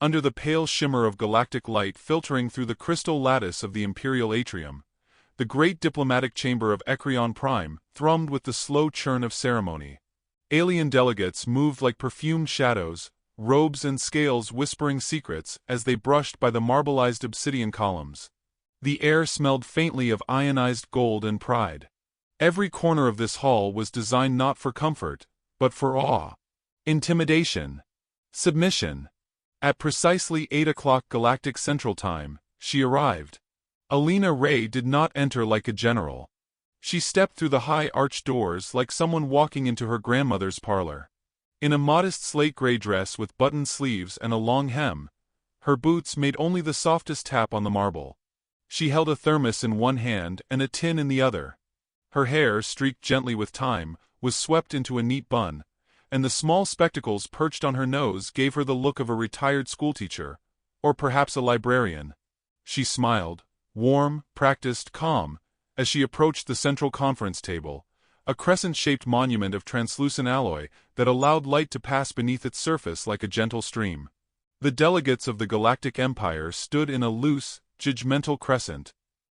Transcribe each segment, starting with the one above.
under the pale shimmer of galactic light filtering through the crystal lattice of the Imperial Atrium. The great diplomatic chamber of Ekrion Prime thrummed with the slow churn of ceremony. Alien delegates moved like perfumed shadows, robes and scales whispering secrets as they brushed by the marbleized obsidian columns. The air smelled faintly of ionized gold and pride. Every corner of this hall was designed not for comfort, but for awe, intimidation, submission. At precisely 8 o'clock Galactic Central Time, she arrived. Alina Ray did not enter like a general. She stepped through the high arched doors like someone walking into her grandmother's parlor. In a modest slate-gray dress with buttoned sleeves and a long hem, her boots made only the softest tap on the marble. She held a thermos in one hand and a tin in the other. Her hair, streaked gently with time, was swept into a neat bun, and the small spectacles perched on her nose gave her the look of a retired schoolteacher, or perhaps a librarian. She smiled, warm, practiced, calm, as she approached the central conference table, a crescent-shaped monument of translucent alloy that allowed light to pass beneath its surface like a gentle stream. The delegates of the Galactic Empire stood in a loose, judgmental crescent.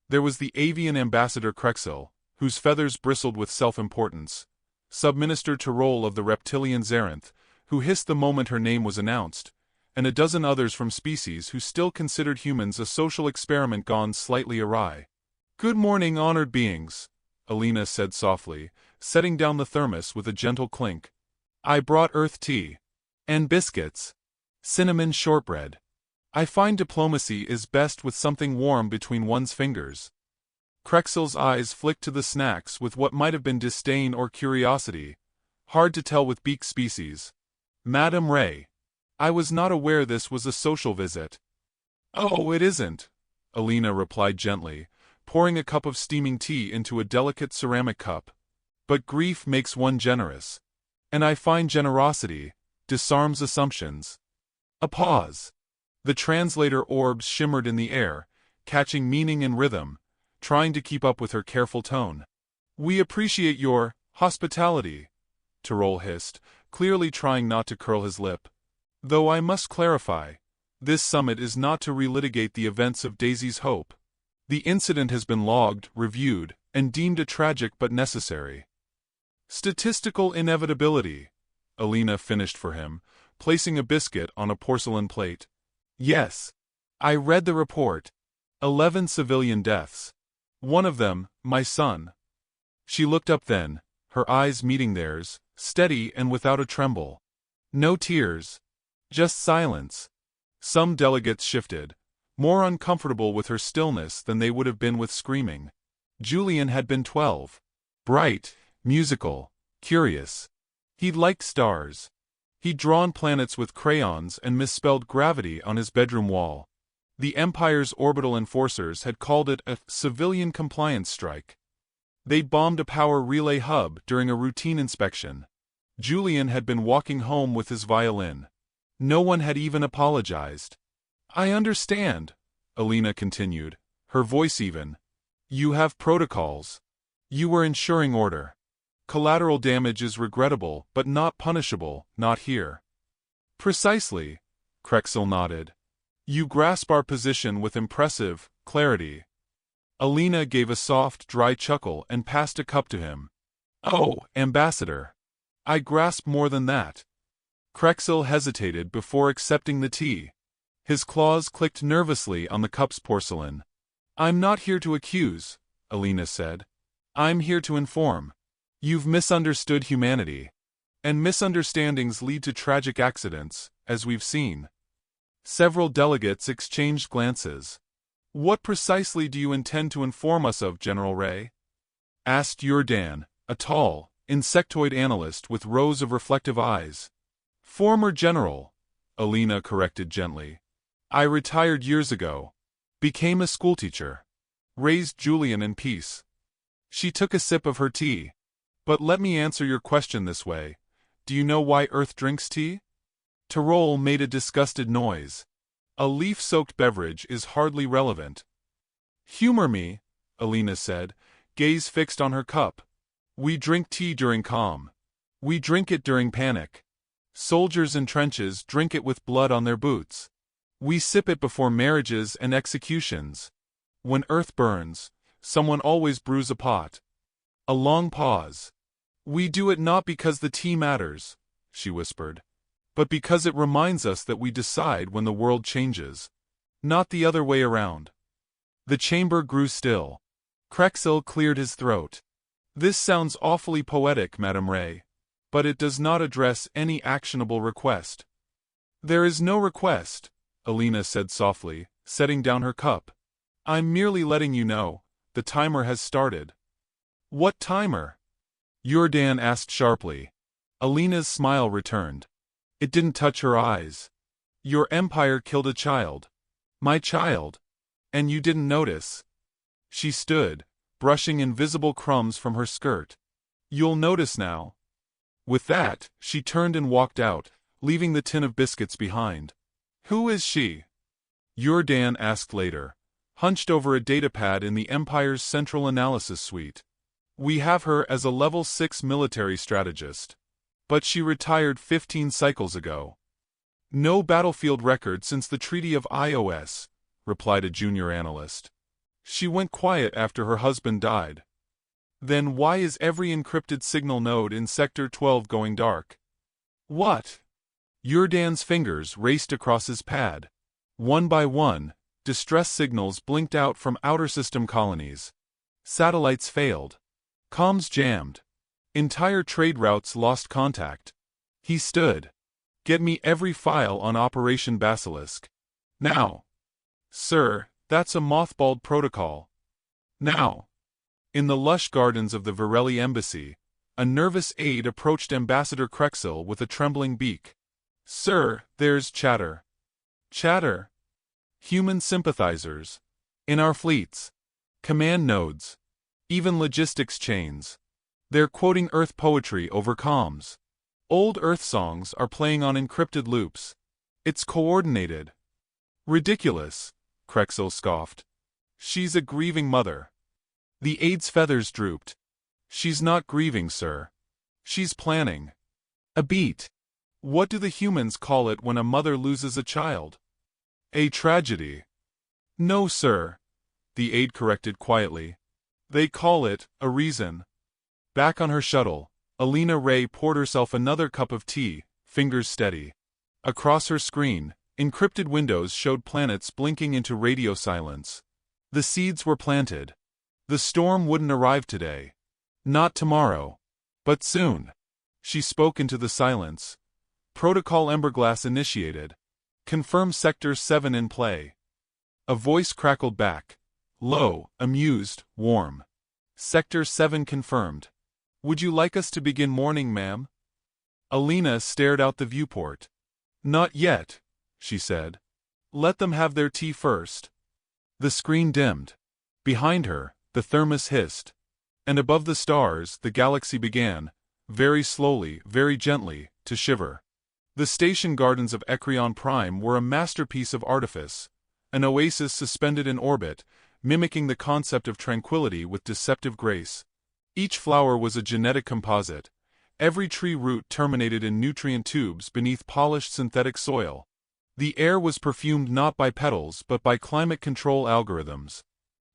There was the avian ambassador Krexil, whose feathers bristled with self-importance, Subminister Tyrol of the reptilian Zarenth, who hissed the moment her name was announced, and a dozen others from species who still considered humans a social experiment gone slightly awry. "Good morning, honored beings," Alina said softly, setting down the thermos with a gentle clink. "I brought earth tea. And biscuits. Cinnamon shortbread. I find diplomacy is best with something warm between one's fingers." Krexil's eyes flicked to the snacks with what might have been disdain or curiosity, hard to tell with beak species. "Madame Ray, I was not aware this was a social visit." "Oh, it isn't," Alina replied gently, pouring a cup of steaming tea into a delicate ceramic cup. "But grief makes one generous. And I find generosity disarms assumptions." A pause. The translator orbs shimmered in the air, catching meaning and rhythm, trying to keep up with her careful tone. "We appreciate your hospitality," Tyrol hissed, clearly trying not to curl his lip. "Though I must clarify, this summit is not to relitigate the events of Daisy's Hope. The incident has been logged, reviewed, and deemed a tragic but necessary statistical inevitability," Alina finished for him, placing a biscuit on a porcelain plate. "Yes. I read the report. 11 civilian deaths. One of them, my son." She looked up then, her eyes meeting theirs, steady and without a tremble. No tears. Just silence. Some delegates shifted, more uncomfortable with her stillness than they would have been with screaming. Julian had been 12. Bright, musical, curious. He'd liked stars. He'd drawn planets with crayons and misspelled gravity on his bedroom wall. The Empire's orbital enforcers had called it a civilian compliance strike. They'd bombed a power relay hub during a routine inspection. Julian had been walking home with his violin. No one had even apologized. "I understand," Alina continued, her voice even. "You have protocols. You were ensuring order. Collateral damage is regrettable but not punishable, not here." "Precisely," Krexil nodded. "You grasp our position with impressive clarity." Alina gave a soft, dry chuckle and passed a cup to him. "Oh, Ambassador. I grasp more than that." Krexil hesitated before accepting the tea. His claws clicked nervously on the cup's porcelain. "I'm not here to accuse," Alina said. "I'm here to inform. You've misunderstood humanity. And misunderstandings lead to tragic accidents, as we've seen." Several delegates exchanged glances. "What precisely do you intend to inform us of, General Ray?" asked Jordan, a tall, insectoid analyst with rows of reflective eyes. "Former general," Alina corrected gently. "I retired years ago. Became a schoolteacher. Raised Julian in peace." She took a sip of her tea. "But let me answer your question this way. Do you know why Earth drinks tea?" Tyrol made a disgusted noise. "A leaf-soaked beverage is hardly relevant." "Humor me," Alina said, gaze fixed on her cup. "We drink tea during calm. We drink it during panic. Soldiers in trenches drink it with blood on their boots. We sip it before marriages and executions. When earth burns, someone always brews a pot. A long pause. We do it not because the tea matters, she whispered, but because it reminds us that we decide when the world changes. Not the other way around. The chamber grew still. Krexil cleared his throat. This sounds awfully poetic, Madame Ray, but it does not address any actionable request. There is no request, Alina said softly, setting down her cup. I'm merely letting you know, the timer has started. What timer? Jordan asked sharply. Alina's smile returned. It didn't touch her eyes. Your empire killed a child. My child. And you didn't notice. She stood, brushing invisible crumbs from her skirt. You'll notice now. With that, she turned and walked out, leaving the tin of biscuits behind. Who is she? Jordan asked later, hunched over a datapad in the Empire's central analysis suite. We have her as a level 6 military strategist. But she retired 15 cycles ago. No battlefield record since the Treaty of Ios, replied a junior analyst. She went quiet after her husband died. Then why is every encrypted signal node in Sector 12 going dark? What? Jordan's fingers raced across his pad. One by one, distress signals blinked out from outer system colonies. Satellites failed. Comms jammed. Entire trade routes lost contact. He stood. Get me every file on Operation Basilisk. Now. Sir, that's a mothballed protocol. Now. In the lush gardens of the Virelli embassy, a nervous aide approached Ambassador Krexil with a trembling beak. Sir, there's chatter. Chatter? Human sympathizers. In our fleets. Command nodes. Even logistics chains. They're quoting Earth poetry over comms. Old Earth songs are playing on encrypted loops. It's coordinated. Ridiculous, Krexil scoffed. She's a grieving mother. The aide's feathers drooped. She's not grieving, sir. She's planning. A beat. What do the humans call it when a mother loses a child? A tragedy. No, sir, the aide corrected quietly. They call it a reason. Back on her shuttle, Alina Ray poured herself another cup of tea, fingers steady. Across her screen, encrypted windows showed planets blinking into radio silence. The seeds were planted. The storm wouldn't arrive today. Not tomorrow. But soon. She spoke into the silence. Protocol Emberglass initiated. Confirm Sector 7 in play. A voice crackled back. Low, amused, warm. Sector 7 confirmed. Would you like us to begin morning, ma'am? Alina stared out the viewport. Not yet, she said. Let them have their tea first. The screen dimmed. Behind her, the thermos hissed. And above the stars, the galaxy began, very slowly, very gently, to shiver. The station gardens of Ekrion Prime were a masterpiece of artifice, an oasis suspended in orbit, mimicking the concept of tranquility with deceptive grace. Each flower was a genetic composite. Every tree root terminated in nutrient tubes beneath polished synthetic soil. The air was perfumed not by petals but by climate control algorithms.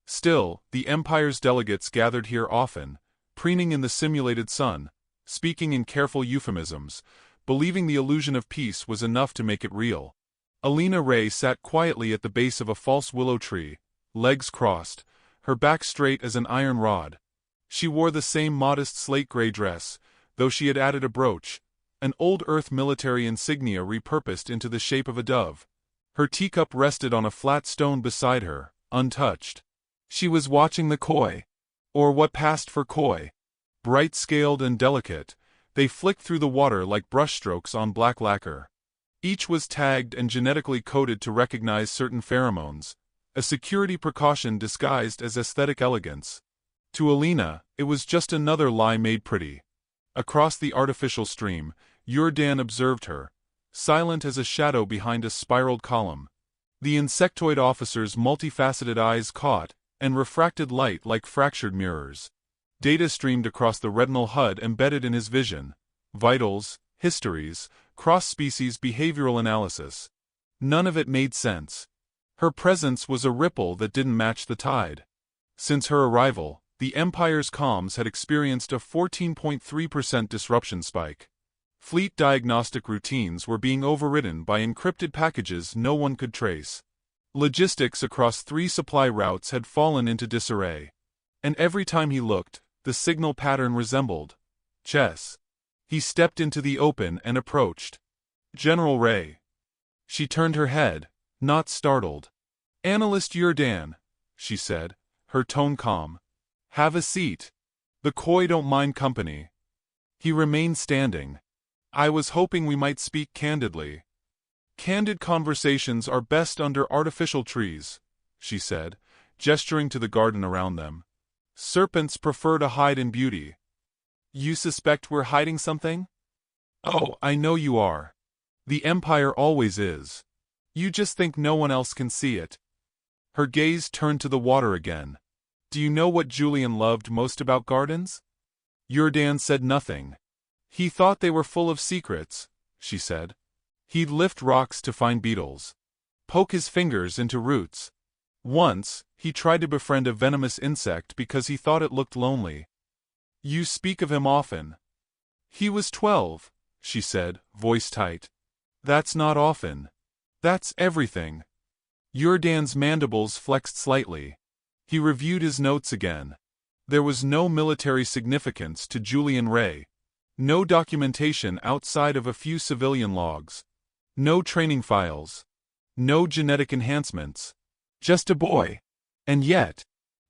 Still, the Empire's delegates gathered here often, preening in the simulated sun, speaking in careful euphemisms, believing the illusion of peace was enough to make it real. Alina Ray sat quietly at the base of a false willow tree, legs crossed, her back straight as an iron rod. She wore the same modest slate-gray dress, though she had added a brooch, an old Earth military insignia repurposed into the shape of a dove. Her teacup rested on a flat stone beside her, untouched. She was watching the koi, or what passed for koi. Bright-scaled and delicate, they flicked through the water like brushstrokes on black lacquer. Each was tagged and genetically coded to recognize certain pheromones, a security precaution disguised as aesthetic elegance. To Alina, it was just another lie made pretty. Across the artificial stream, Jordan observed her, silent as a shadow behind a spiraled column. The insectoid officer's multifaceted eyes caught and refracted light like fractured mirrors. Data streamed across the retinal HUD embedded in his vision. Vitals, histories, cross-species behavioral analysis. None of it made sense. Her presence was a ripple that didn't match the tide. Since her arrival, the Empire's comms had experienced a 14.3% disruption spike. Fleet diagnostic routines were being overridden by encrypted packages no one could trace. Logistics across 3 supply routes had fallen into disarray. And every time he looked, the signal pattern resembled chess. He stepped into the open and approached General Ray. She turned her head, not startled. "Analyst Yurdan," she said, her tone calm. "Have a seat. The Koi don't mind company." He remained standing. "I was hoping we might speak candidly." "Candid conversations are best under artificial trees," she said, gesturing to the garden around them. "Serpents prefer to hide in beauty." "You suspect we're hiding something?" "Oh, I know you are. The Empire always is. You just think no one else can see it." Her gaze turned to the water again. "Do you know what Julian loved most about gardens?" Yurdan said nothing. "He thought they were full of secrets," she said. "He'd lift rocks to find beetles, poke his fingers into roots. Once, he tried to befriend a venomous insect because he thought it looked lonely." "You speak of him often." "He was 12, she said, voice tight. "That's not often. That's everything." Yurdan's mandibles flexed slightly. He reviewed his notes again. There was no military significance to Julian Ray. No documentation outside of a few civilian logs. No training files. No genetic enhancements. Just a boy. "And yet,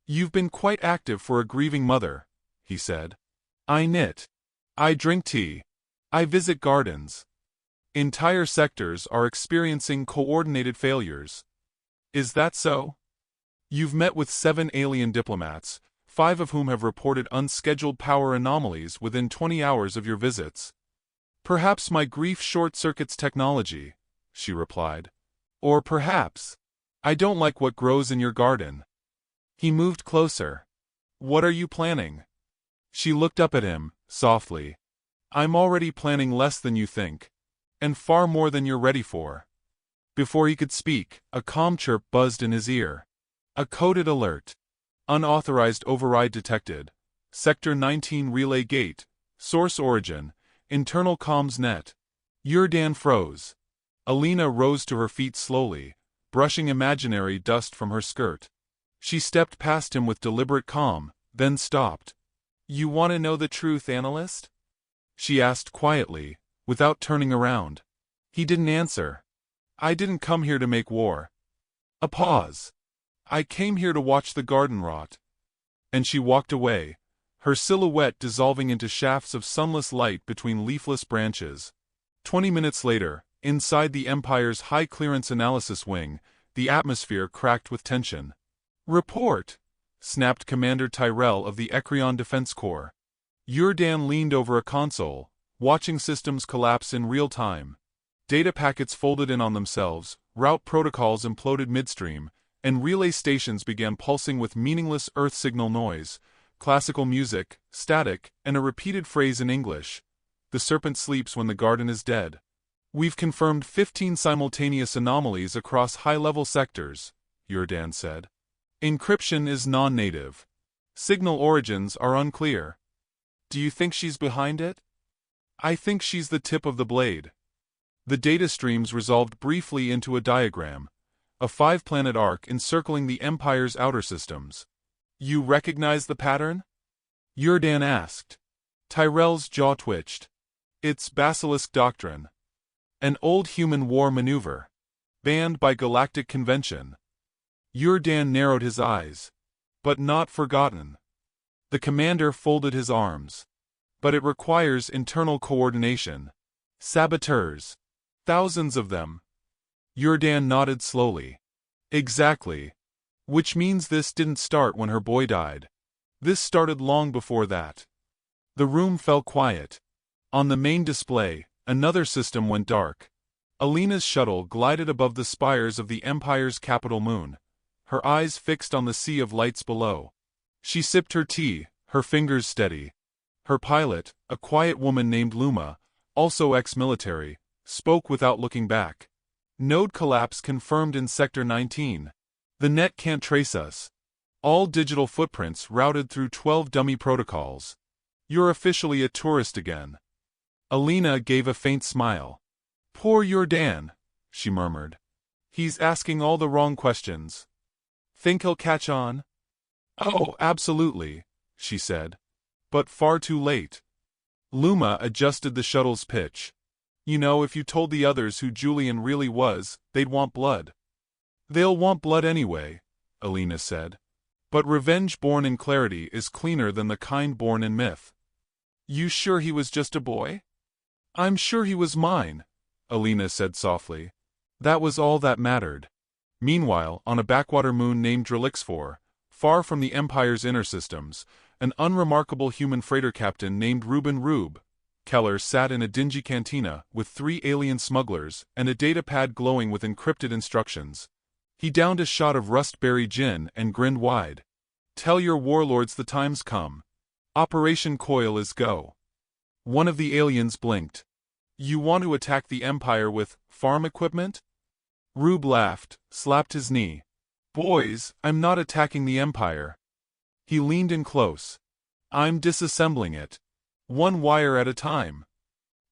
you've been quite active for a grieving mother," he said. "I knit. I drink tea. I visit gardens. Entire sectors are experiencing coordinated failures." "Is that so?" "You've met with 7 alien diplomats, 5 of whom have reported unscheduled power anomalies within 20 hours of your visits." "Perhaps my grief short-circuits technology," she replied. "Or perhaps I don't like what grows in your garden." He moved closer. "What are you planning?" She looked up at him, softly. "I'm already planning less than you think. And far more than you're ready for." Before he could speak, a calm chirp buzzed in his ear. A coded alert. "Unauthorized override detected. Sector 19 relay gate. Source origin. Internal comms net." Yurdan froze. Alina rose to her feet slowly, brushing imaginary dust from her skirt. She stepped past him with deliberate calm, then stopped. "You want to know the truth, analyst?" she asked quietly, without turning around. He didn't answer. "I didn't come here to make war." A pause. "I came here to watch the garden rot." And she walked away, her silhouette dissolving into shafts of sunless light between leafless branches. 20 minutes later, inside the Empire's high-clearance analysis wing, the atmosphere cracked with tension. "Report!" snapped Commander Tyrell of the Ekrion Defense Corps. Yurdan leaned over a console, watching systems collapse in real time. Data packets folded in on themselves, route protocols imploded midstream, and relay stations began pulsing with meaningless Earth signal noise, classical music, static, and a repeated phrase in English. "The serpent sleeps when the garden is dead." "We've confirmed 15 simultaneous anomalies across high-level sectors," Yurdan said. "Encryption is non-native. Signal origins are unclear." "Do you think she's behind it?" "I think she's the tip of the blade." The data streams resolved briefly into a diagram, a 5-planet arc encircling the Empire's outer systems. "You recognize the pattern?" Yurdan asked. Tyrell's jaw twitched. "It's Basilisk Doctrine. An old human war maneuver. Banned by Galactic Convention." Yurdan narrowed his eyes. "But not forgotten." The commander folded his arms. "But it requires internal coordination. Saboteurs. Thousands of them." Yurdan nodded slowly. "Exactly. Which means this didn't start when her boy died. This started long before that." The room fell quiet. On the main display, another system went dark. Alina's shuttle glided above the spires of the Empire's capital moon, her eyes fixed on the sea of lights below. She sipped her tea, her fingers steady. Her pilot, a quiet woman named Luma, also ex-military, spoke without looking back. Node collapse confirmed in Sector 19. The net can't trace us. All digital footprints routed through 12 dummy protocols. You're officially a tourist again. Alina gave a faint smile. Poor Jordan, she murmured. He's asking all the wrong questions. Think he'll catch on? Oh, absolutely, she said. But far too late. Luma adjusted the shuttle's pitch. You know, if you told the others who Julian really was, they'd want blood. They'll want blood anyway, Alina said. But revenge born in clarity is cleaner than the kind born in myth. You sure he was just a boy? I'm sure he was mine, Alina said softly. That was all that mattered. Meanwhile, on a backwater moon named Drelixfor, far from the Empire's inner systems, an unremarkable human freighter captain named Reuben Rube Keller sat in a dingy cantina with 3 alien smugglers and a datapad glowing with encrypted instructions. He downed a shot of rustberry gin and grinned wide. Tell your warlords the time's come. Operation Coil is go. One of the aliens blinked. You want to attack the Empire with farm equipment? Rube laughed, slapped his knee. Boys, I'm not attacking the Empire. He leaned in close. I'm disassembling it. One wire at a time.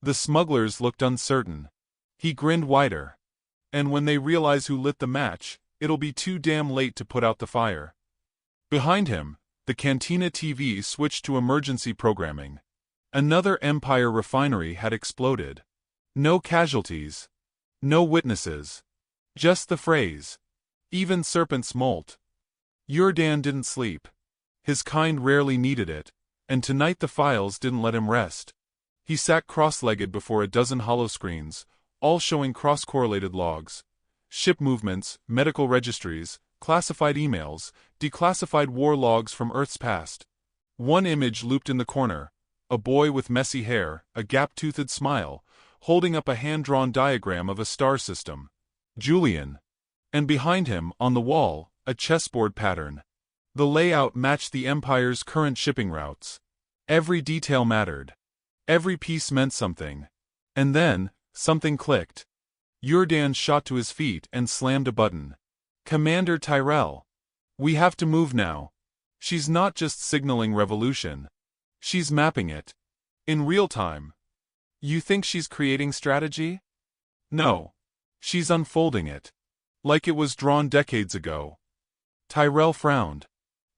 The smugglers looked uncertain. He grinned wider. And when they realize who lit the match, it'll be too damn late to put out the fire. Behind him, the Cantina TV switched to emergency programming. Another Empire refinery had exploded. No casualties. No witnesses. Just the phrase. Even serpents molt. Jordan didn't sleep. His kind rarely needed it, and tonight the files didn't let him rest. He sat cross-legged before a dozen holoscreens, all showing cross-correlated logs. Ship movements, medical registries, classified emails, declassified war logs from Earth's past. One image looped in the corner, a boy with messy hair, a gap-toothed smile, holding up a hand-drawn diagram of a star system. Julian. And behind him, on the wall, a chessboard pattern. The layout matched the Empire's current shipping routes. Every detail mattered. Every piece meant something. And then, something clicked. Jordan shot to his feet and slammed a button. Commander Tyrell. We have to move now. She's not just signaling revolution. She's mapping it. In real time. You think she's creating strategy? No. She's unfolding it. Like it was drawn decades ago. Tyrell frowned.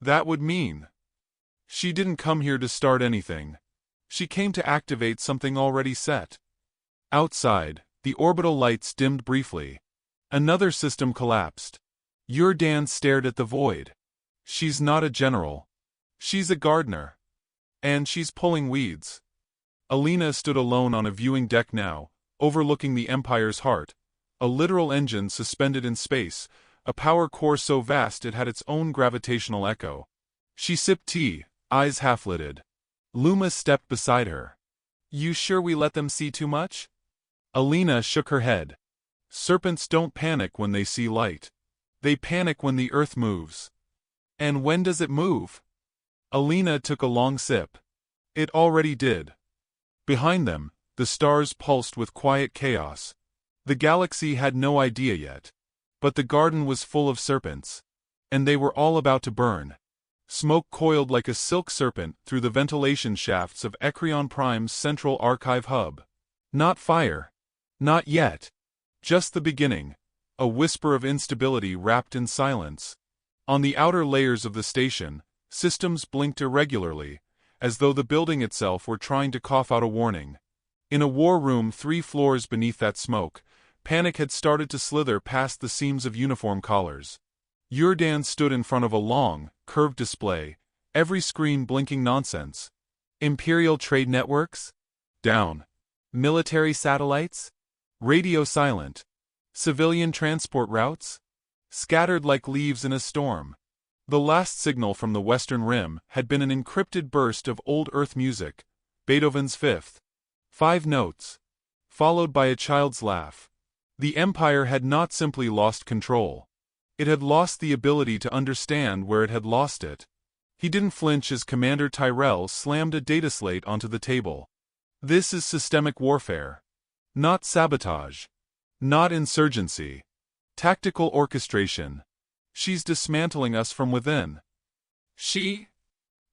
That would mean. She didn't come here to start anything. She came to activate something already set. Outside, the orbital lights dimmed briefly. Another system collapsed. Jordan stared at the void. She's not a general. She's a gardener. And she's pulling weeds. Alina stood alone on a viewing deck now, overlooking the Empire's heart, a literal engine suspended in space, a power core so vast it had its own gravitational echo. She sipped tea, eyes half-lidded. Luma stepped beside her. You sure we let them see too much? Alina shook her head. Serpents don't panic when they see light. They panic when the Earth moves. And when does it move? Alina took a long sip. It already did. Behind them, the stars pulsed with quiet chaos. The galaxy had no idea yet. But the garden was full of serpents. And they were all about to burn. Smoke coiled like a silk serpent through the ventilation shafts of Ekrion Prime's central archive hub. Not fire. Not yet. Just the beginning. A whisper of instability wrapped in silence. On the outer layers of the station, systems blinked irregularly, as though the building itself were trying to cough out a warning. In a war room 3 floors beneath that smoke, panic had started to slither past the seams of uniform collars. Jordan stood in front of a long, curved display, every screen blinking nonsense. Imperial trade networks? Down. Military satellites? Radio silent. Civilian transport routes? Scattered like leaves in a storm. The last signal from the Western Rim had been an encrypted burst of old Earth music, Beethoven's Fifth. 5 notes. Followed by a child's laugh. The Empire had not simply lost control. It had lost the ability to understand where it had lost it. He didn't flinch as Commander Tyrell slammed a data slate onto the table. This is systemic warfare. Not sabotage. Not insurgency. Tactical orchestration. She's dismantling us from within. She?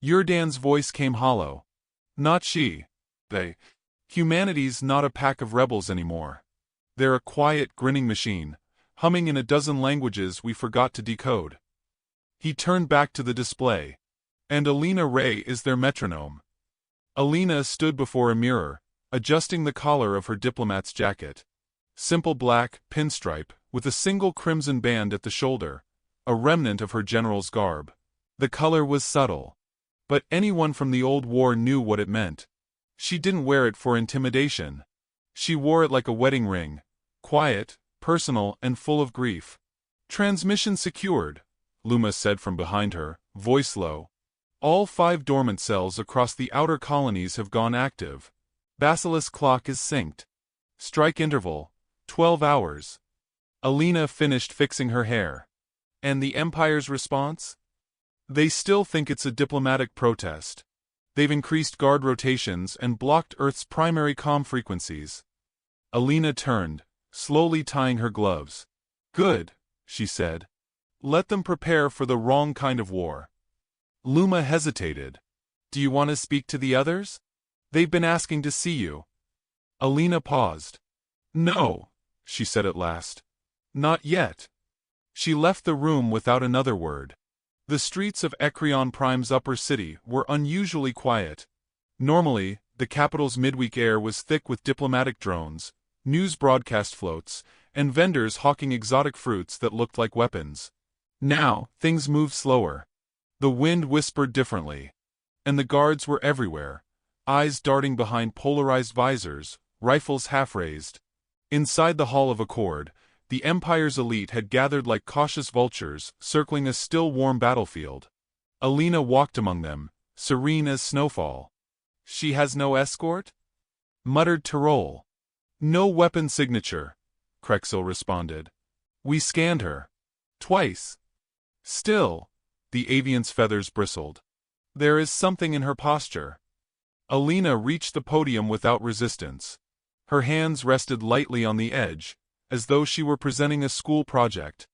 Yurdan's voice came hollow. Not she. They. Humanity's not a pack of rebels anymore. They're a quiet, grinning machine, humming in a dozen languages we forgot to decode. He turned back to the display. And Alina Ray is their metronome. Alina stood before a mirror, adjusting the collar of her diplomat's jacket. Simple black, pinstripe, with a single crimson band at the shoulder, a remnant of her general's garb. The color was subtle, but anyone from the old war knew what it meant. She didn't wear it for intimidation. She wore it like a wedding ring, quiet, personal, and full of grief. Transmission secured, Luma said from behind her, voice low. All 5 dormant cells across the outer colonies have gone active. Basilisk clock is synced. Strike interval, 12 hours. Alina finished fixing her hair. And the Empire's response? They still think it's a diplomatic protest. They've increased guard rotations and blocked Earth's primary comm frequencies. Alina turned, slowly tying her gloves. Good, she said. Let them prepare for the wrong kind of war. Luma hesitated. Do you want to speak to the others? They've been asking to see you. Alina paused. No, she said at last. Not yet. She left the room without another word. The streets of Ekrion Prime's upper city were unusually quiet. Normally, the capital's midweek air was thick with diplomatic drones, news broadcast floats, and vendors hawking exotic fruits that looked like weapons. Now, things moved slower. The wind whispered differently. And the guards were everywhere, eyes darting behind polarized visors, rifles half-raised. Inside the Hall of Accord, the Empire's elite had gathered like cautious vultures, circling a still-warm battlefield. Alina walked among them, serene as snowfall. She has no escort? Muttered Tyrol. No weapon signature, Krexil responded. We scanned her. Twice. Still, the avian's feathers bristled. There is something in her posture. Alina reached the podium without resistance. Her hands rested lightly on the edge, as though she were presenting a school project.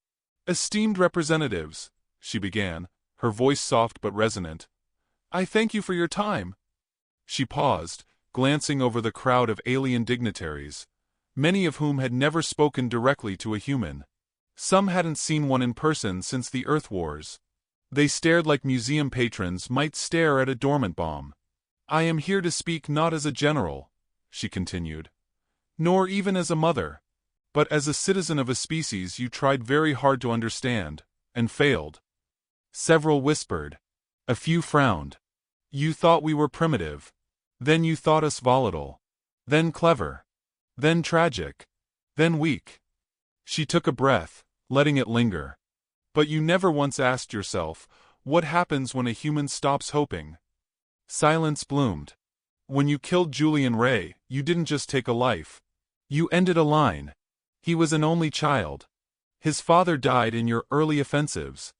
Esteemed representatives, she began, her voice soft but resonant. I thank you for your time. She paused, glancing over the crowd of alien dignitaries, many of whom had never spoken directly to a human. Some hadn't seen one in person since the Earth Wars. They stared like museum patrons might stare at a dormant bomb. I am here to speak not as a general, she continued, nor even as a mother, but as a citizen of a species you tried very hard to understand, and failed. Several whispered. A few frowned. You thought we were primitive. Then you thought us volatile. Then clever. Then tragic. Then weak. She took a breath, letting it linger. But you never once asked yourself, what happens when a human stops hoping? Silence bloomed. When you killed Julian Ray, you didn't just take a life. You ended a line. He was an only child. His father died in your early offensives.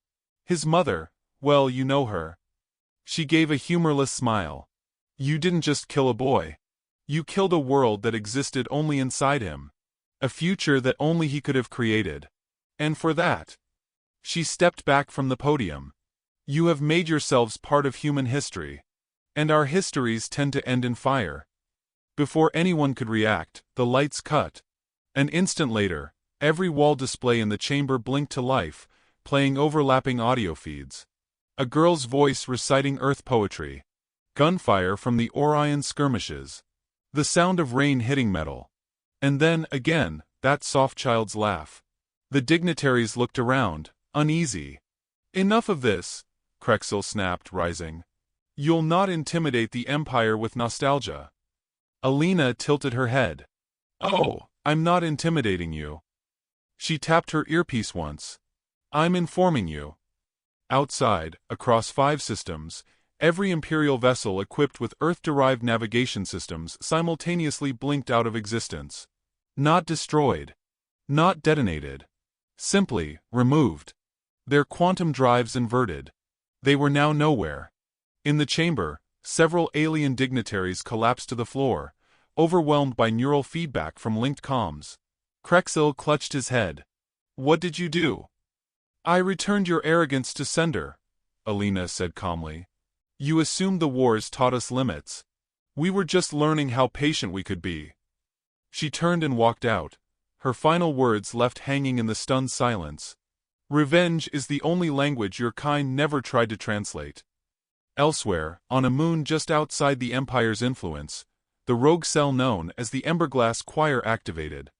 His mother, well, you know her. She gave a humorless smile. You didn't just kill a boy. You killed a world that existed only inside him. A future that only he could have created. And for that, she stepped back from the podium. You have made yourselves part of human history. And our histories tend to end in fire. Before anyone could react, the lights cut. An instant later, every wall display in the chamber blinked to life, playing overlapping audio feeds. A girl's voice reciting Earth poetry. Gunfire from the Orion skirmishes. The sound of rain hitting metal. And then, again, that soft child's laugh. The dignitaries looked around, uneasy. Enough of this, Krexil snapped, rising. You'll not intimidate the Empire with nostalgia. Alina tilted her head. Oh, I'm not intimidating you. She tapped her earpiece once. I'm informing you. Outside, across 5 systems, every Imperial vessel equipped with Earth-derived navigation systems simultaneously blinked out of existence. Not destroyed. Not detonated. Simply, removed. Their quantum drives inverted. They were now nowhere. In the chamber, several alien dignitaries collapsed to the floor, overwhelmed by neural feedback from linked comms. Krexil clutched his head. What did you do? I returned your arrogance to sender, Alina said calmly. You assumed the wars taught us limits. We were just learning how patient we could be. She turned and walked out, her final words left hanging in the stunned silence. Revenge is the only language your kind never tried to translate. Elsewhere, on a moon just outside the Empire's influence, the rogue cell known as the Emberglass Choir activated.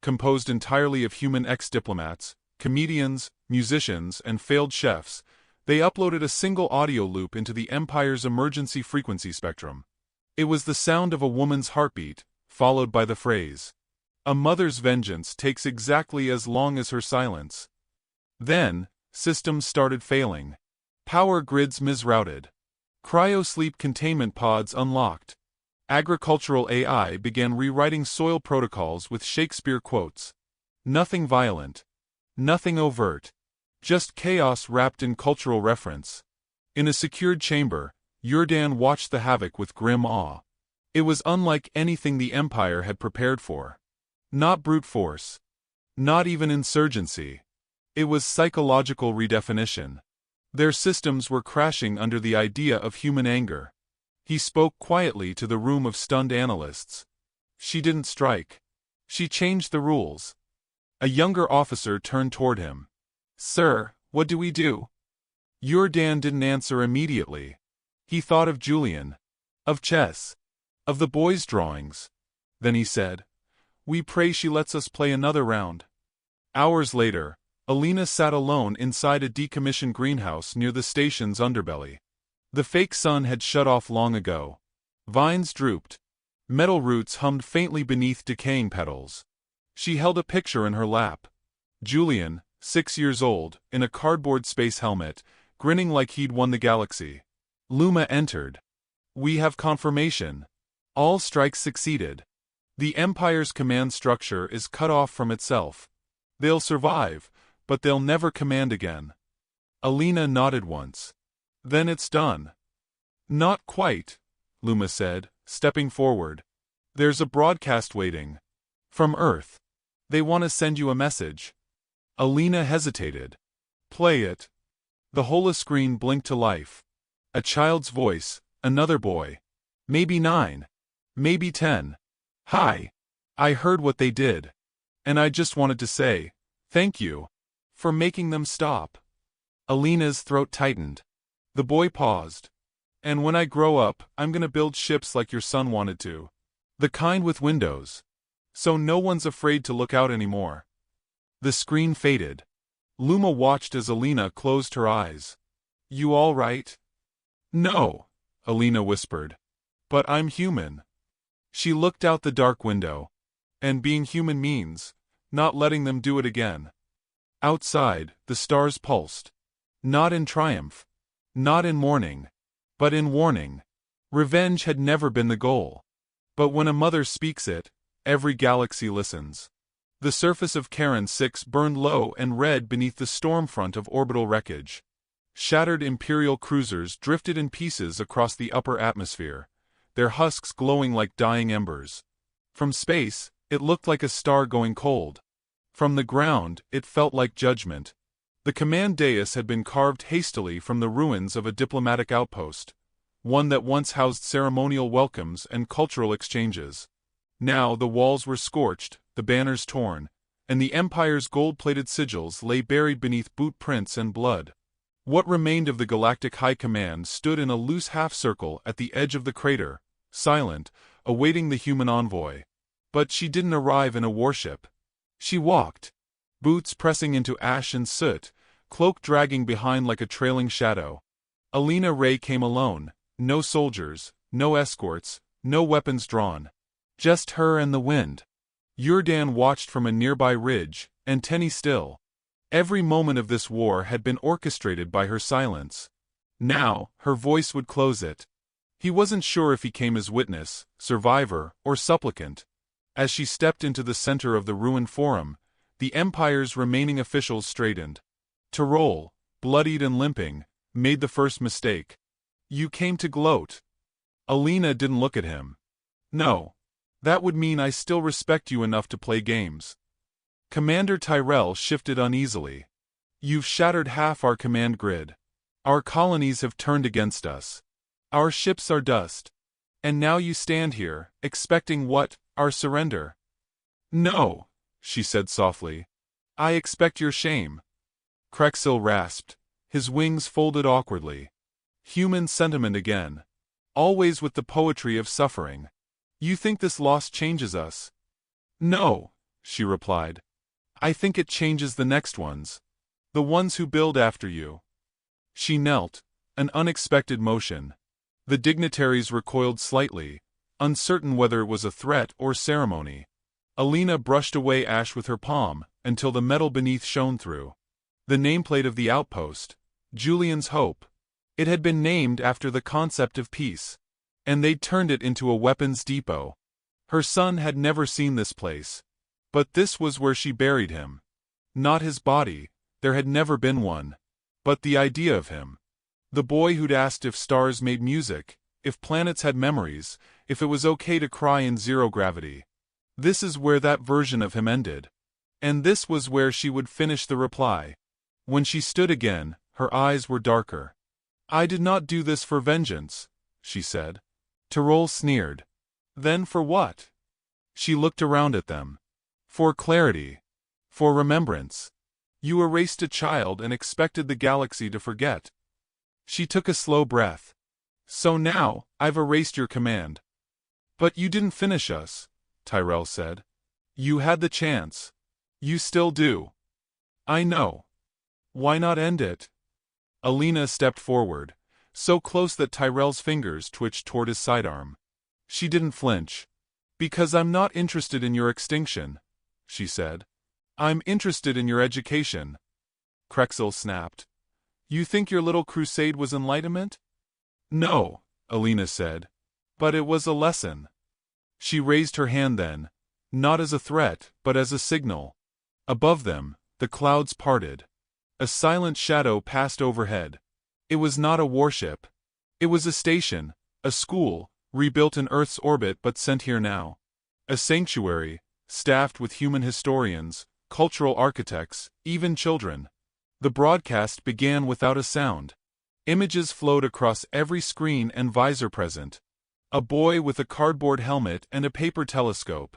Composed entirely of human ex-diplomats, comedians, musicians, and failed chefs, they uploaded a single audio loop into the Empire's emergency frequency spectrum. It was the sound of a woman's heartbeat, followed by the phrase, "A mother's vengeance takes exactly as long as her silence." Then, systems started failing. Power grids misrouted. Cryosleep containment pods unlocked. Agricultural AI began rewriting soil protocols with Shakespeare quotes. Nothing violent. Nothing overt. Just chaos wrapped in cultural reference. In a secured chamber, Yurdan watched the havoc with grim awe. It was unlike anything the Empire had prepared for. Not brute force. Not even insurgency. It was psychological redefinition. Their systems were crashing under the idea of human anger. He spoke quietly to the room of stunned analysts. She didn't strike. She changed the rules. A younger officer turned toward him. Sir, what do we do? Yurdan didn't answer immediately. He thought of Julian. Of chess. Of the boys' drawings. Then he said, We pray she lets us play another round. Hours later, Alina sat alone inside a decommissioned greenhouse near the station's underbelly. The fake sun had shut off long ago. Vines drooped. Metal roots hummed faintly beneath decaying petals. She held a picture in her lap. Julian, 6 years old, in a cardboard space helmet, grinning like he'd won the galaxy. Luma entered. We have confirmation. All strikes succeeded. The Empire's command structure is cut off from itself. They'll survive, but they'll never command again. Alina nodded once. Then it's done. Not quite, Luma said, stepping forward. There's a broadcast waiting. From Earth. They want to send you a message. Alina hesitated. Play it. The holoscreen blinked to life. A child's voice, another boy. Maybe 9. Maybe 10. Hi. I heard what they did. And I just wanted to say, thank you. For making them stop. Alina's throat tightened. The boy paused. And when I grow up, I'm gonna build ships like your son wanted to. The kind with windows. So no one's afraid to look out anymore. The screen faded. Luma watched as Alina closed her eyes. You all right? No, Alina whispered. But I'm human. She looked out the dark window. And being human means not letting them do it again. Outside, the stars pulsed. Not in triumph. Not in mourning. But in warning. Revenge had never been the goal. But when a mother speaks it, every galaxy listens. The surface of Charon 6 burned low and red beneath the storm front of orbital wreckage. Shattered Imperial cruisers drifted in pieces across the upper atmosphere, their husks glowing like dying embers. From space, it looked like a star going cold. From the ground, it felt like judgment. The command dais had been carved hastily from the ruins of a diplomatic outpost, one that once housed ceremonial welcomes and cultural exchanges. Now the walls were scorched, the banners torn, and the Empire's gold-plated sigils lay buried beneath boot prints and blood. What remained of the Galactic High Command stood in a loose half-circle at the edge of the crater, silent, awaiting the human envoy. But she didn't arrive in a warship. She walked, boots pressing into ash and soot, cloak dragging behind like a trailing shadow. Alina Ray came alone, no soldiers, no escorts, no weapons drawn. Just her and the wind. Yurdan watched from a nearby ridge, antennae still. Every moment of this war had been orchestrated by her silence. Now, her voice would close it. He wasn't sure if he came as witness, survivor, or supplicant. As she stepped into the center of the ruined forum, the Empire's remaining officials straightened. Tyrol, bloodied and limping, made the first mistake. You came to gloat. Alina didn't look at him. No. That would mean I still respect you enough to play games. Commander Tyrell shifted uneasily. You've shattered half our command grid. Our colonies have turned against us. Our ships are dust. And now you stand here, expecting what? Our surrender? No, she said softly. I expect your shame. Krexil rasped, his wings folded awkwardly. Human sentiment again. Always with the poetry of suffering. You think this loss changes us? No, she replied. I think it changes the next ones. The ones who build after you. She knelt, an unexpected motion. The dignitaries recoiled slightly, uncertain whether it was a threat or ceremony. Alina brushed away ash with her palm, until the metal beneath shone through. The nameplate of the outpost, Julian's Hope. It had been named after the concept of peace. And they'd turned it into a weapons depot. Her son had never seen this place. But this was where she buried him. Not his body, there had never been one. But the idea of him. The boy who'd asked if stars made music, if planets had memories, if it was okay to cry in zero gravity. This is where that version of him ended. And this was where she would finish the reply. When she stood again, her eyes were darker. I did not do this for vengeance, she said. Tyrell sneered. Then for what? She looked around at them. For clarity. For remembrance. You erased a child and expected the galaxy to forget. She took a slow breath. So now, I've erased your command. But you didn't finish us, Tyrell said. You had the chance. You still do. I know. Why not end it? Alina stepped forward, so close that Tyrell's fingers twitched toward his sidearm. She didn't flinch. Because I'm not interested in your extinction, she said. I'm interested in your education. Krexil snapped. You think your little crusade was enlightenment? No, Alina said. But it was a lesson. She raised her hand then, not as a threat, but as a signal. Above them, the clouds parted. A silent shadow passed overhead. It was not a warship. It was a station, a school, rebuilt in Earth's orbit but sent here now. A sanctuary, staffed with human historians, cultural architects, even children. The broadcast began without a sound. Images flowed across every screen and visor present. A boy with a cardboard helmet and a paper telescope.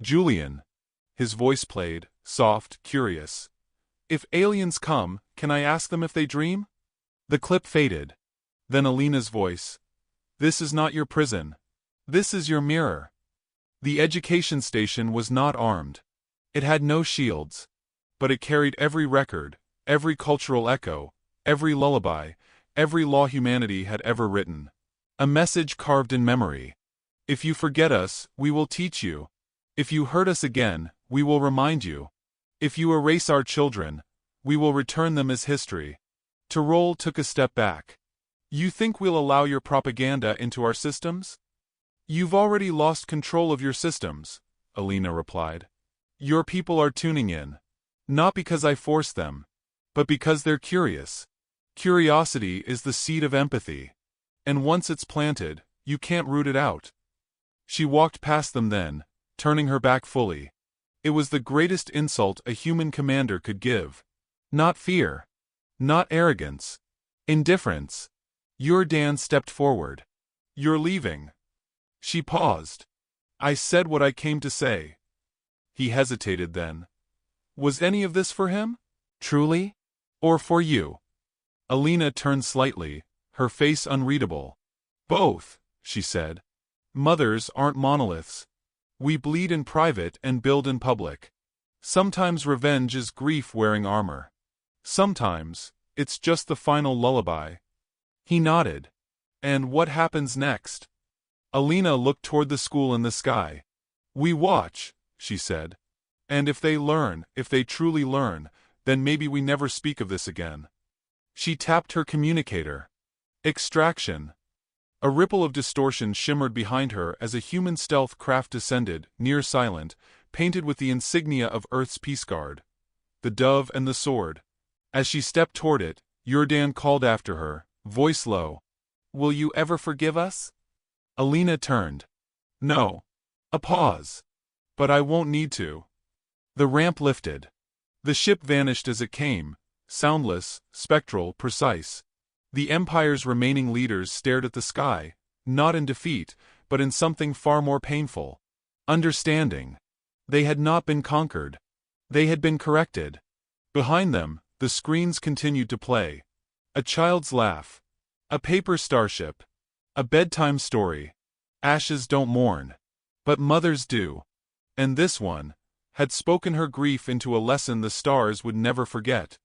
Julian. His voice played, soft, curious. If aliens come, can I ask them if they dream? The clip faded. Then Alina's voice. This is not your prison. This is your mirror. The education station was not armed. It had no shields. But it carried every record, every cultural echo, every lullaby, every law humanity had ever written. A message carved in memory. If you forget us, we will teach you. If you hurt us again, we will remind you. If you erase our children, we will return them as history. Tyrell took a step back. You think we'll allow your propaganda into our systems? You've already lost control of your systems, Alina replied. Your people are tuning in. Not because I force them, but because they're curious. Curiosity is the seed of empathy. And once it's planted, you can't root it out. She walked past them then, turning her back fully. It was the greatest insult a human commander could give. Not fear. Not arrogance. Indifference. Jordan stepped forward. You're leaving. She paused. I said what I came to say. He hesitated then. Was any of this for him? Truly? Or for you? Alina turned slightly, her face unreadable. Both, she said. Mothers aren't monoliths. We bleed in private and build in public. Sometimes revenge is grief wearing armor. Sometimes, it's just the final lullaby. He nodded. And what happens next? Alina looked toward the school in the sky. We watch, she said. And if they learn, if they truly learn, then maybe we never speak of this again. She tapped her communicator. Extraction. A ripple of distortion shimmered behind her as a human stealth craft descended, near silent, painted with the insignia of Earth's Peace Guard. The dove and the sword. As she stepped toward it, Jordan called after her, voice low. Will you ever forgive us? Alina turned. No. A pause. But I won't need to. The ramp lifted. The ship vanished as it came, soundless, spectral, precise. The Empire's remaining leaders stared at the sky, not in defeat, but in something far more painful. Understanding. They had not been conquered. They had been corrected. Behind them, the screens continued to play. A child's laugh. A paper starship. A bedtime story. Ashes don't mourn. But mothers do. And this one had spoken her grief into a lesson the stars would never forget.